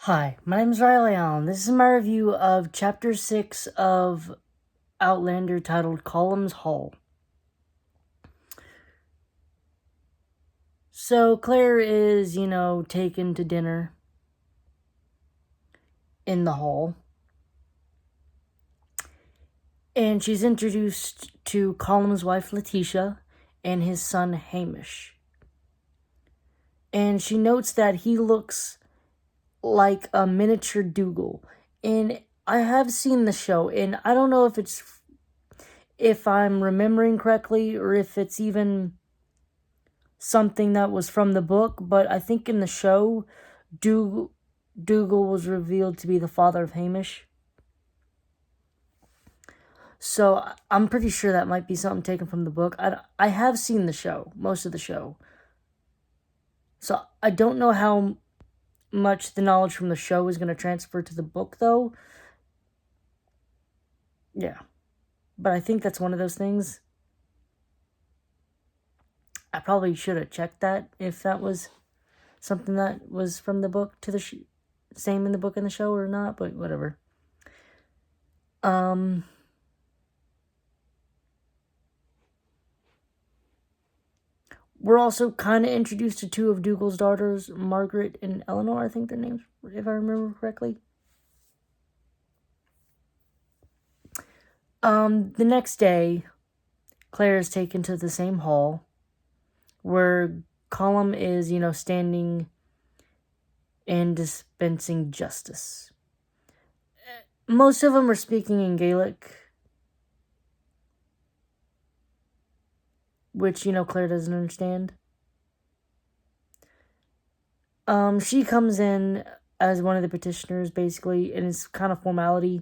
Hi, my name is Riley Allen. This is my review of Chapter 6 of Outlander titled Colum's Hall. So Claire is, taken to dinner in the hall. And she's introduced to Colum's wife Letitia and his son Hamish. And she notes that he looks like a miniature Dougal. And I have seen the show, and I don't know if I'm remembering correctly or if it's even something that was from the book, but I think in the show, Dougal was revealed to be the father of Hamish. So I'm pretty sure that might be something taken from the book. I have seen the show, most of the show. So I don't know how much the knowledge from the show is going to transfer to the book, though. Yeah. But I think that's one of those things. I probably should have checked that if that was something that was from the book to the same in the book and the show or not, but whatever. We're also kind of introduced to two of Dougal's daughters, Margaret and Eleanor, I think their names, if I remember correctly. The next day, Claire is taken to the same hall where Colum is, standing and dispensing justice. Most of them are speaking in Gaelic, which, Claire doesn't understand. She comes in as one of the petitioners, basically, and it's kind of formality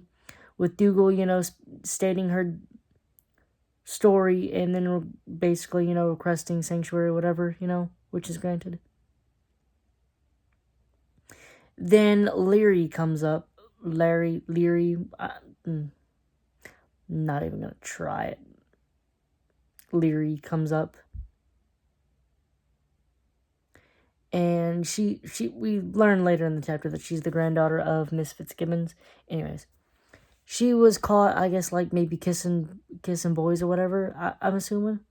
with Dougal, stating her story and then basically, requesting sanctuary or whatever, which is granted. Then Leary comes up. Leary, not even gonna try it. Leary comes up. And we learn later in the chapter that she's the granddaughter of Miss Fitzgibbons. Anyways, she was caught, I guess, like maybe kissing boys or whatever, I'm assuming.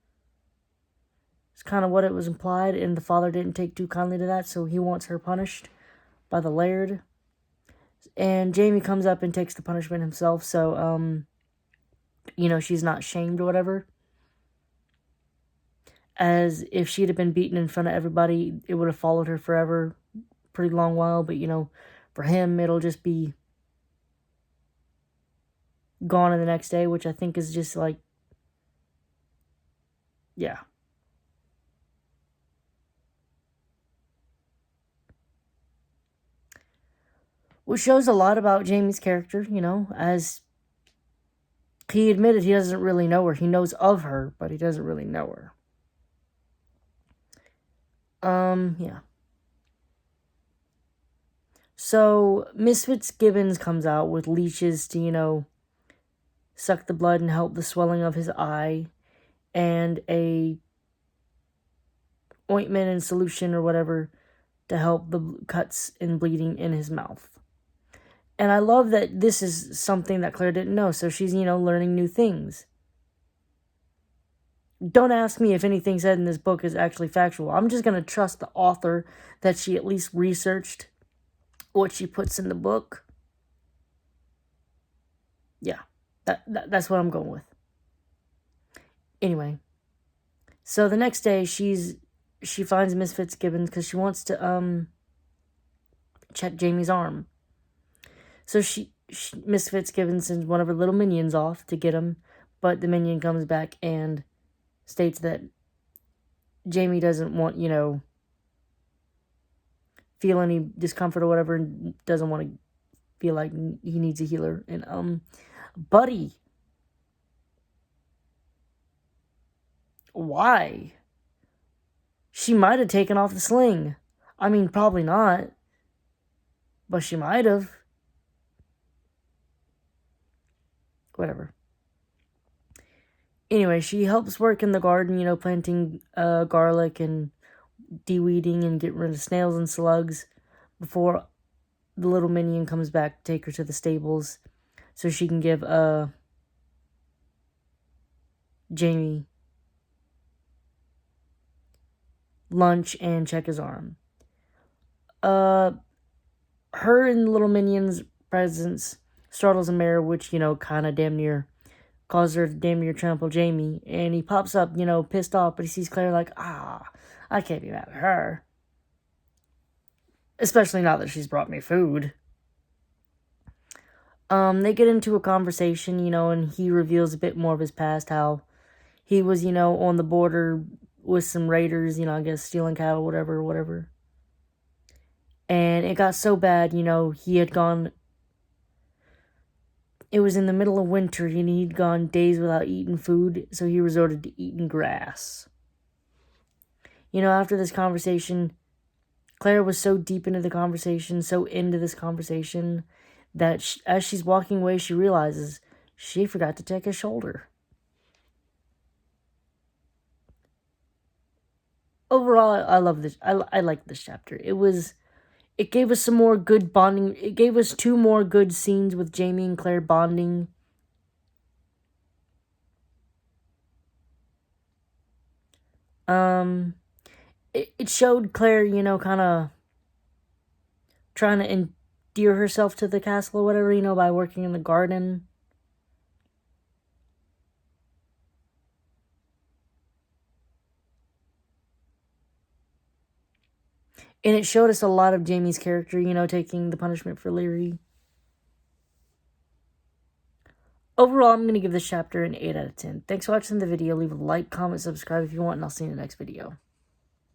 It's kind of what it was implied, and the father didn't take too kindly to that, so he wants her punished by the laird. And Jamie comes up and takes the punishment himself, so, she's not shamed or whatever. As if she'd have been beaten in front of everybody, it would have followed her forever, pretty long while, but, for him, it'll just be gone in the next day, which I think is just like, yeah. Which shows a lot about Jamie's character, as he admitted he doesn't really know her. He knows of her, but he doesn't really know her. Yeah. So, Miss Fitzgibbons comes out with leeches to, suck the blood and help the swelling of his eye, and a ointment and solution or whatever to help the cuts and bleeding in his mouth. And I love that this is something that Claire didn't know, so she's, learning new things. Don't ask me if anything said in this book is actually factual. I'm just going to trust the author that she at least researched what she puts in the book. Yeah, that's what I'm going with. Anyway, so the next day she finds Miss Fitzgibbons because she wants to check Jamie's arm. So Miss Fitzgibbons sends one of her little minions off to get him, but the minion comes back and states that Jamie doesn't want, feel any discomfort or whatever, and doesn't want to feel like he needs a healer. And, Buddy. Why? She might have taken off the sling. I mean, probably not. But she might have. Whatever. Anyway, she helps work in the garden, planting garlic and de-weeding and getting rid of snails and slugs before the little minion comes back to take her to the stables so she can give Jamie lunch and check his arm. Her and the little minion's presence startles the mayor, which, kind of damn near causes her to damn near trample Jamie. And he pops up, pissed off, but he sees Claire like, I can't be mad at her. Especially now that she's brought me food. They get into a conversation, and he reveals a bit more of his past, how he was, on the border with some raiders, I guess stealing cattle, whatever. And it got so bad, he had gone, it was in the middle of winter, and he'd gone days without eating food, so he resorted to eating grass. After this conversation, Claire was so deep into the conversation, so into this conversation, that as she's walking away, she realizes she forgot to take his shoulder. Overall, I love this. I like this chapter. It gave us some more good bonding. It gave us 2 more good scenes with Jamie and Claire bonding. It showed Claire, kind of trying to endear herself to the castle or whatever, by working in the garden. And it showed us a lot of Jamie's character, taking the punishment for Leary. Overall, I'm going to give this chapter an 8 out of 10. Thanks for watching the video. Leave a like, comment, subscribe if you want, and I'll see you in the next video.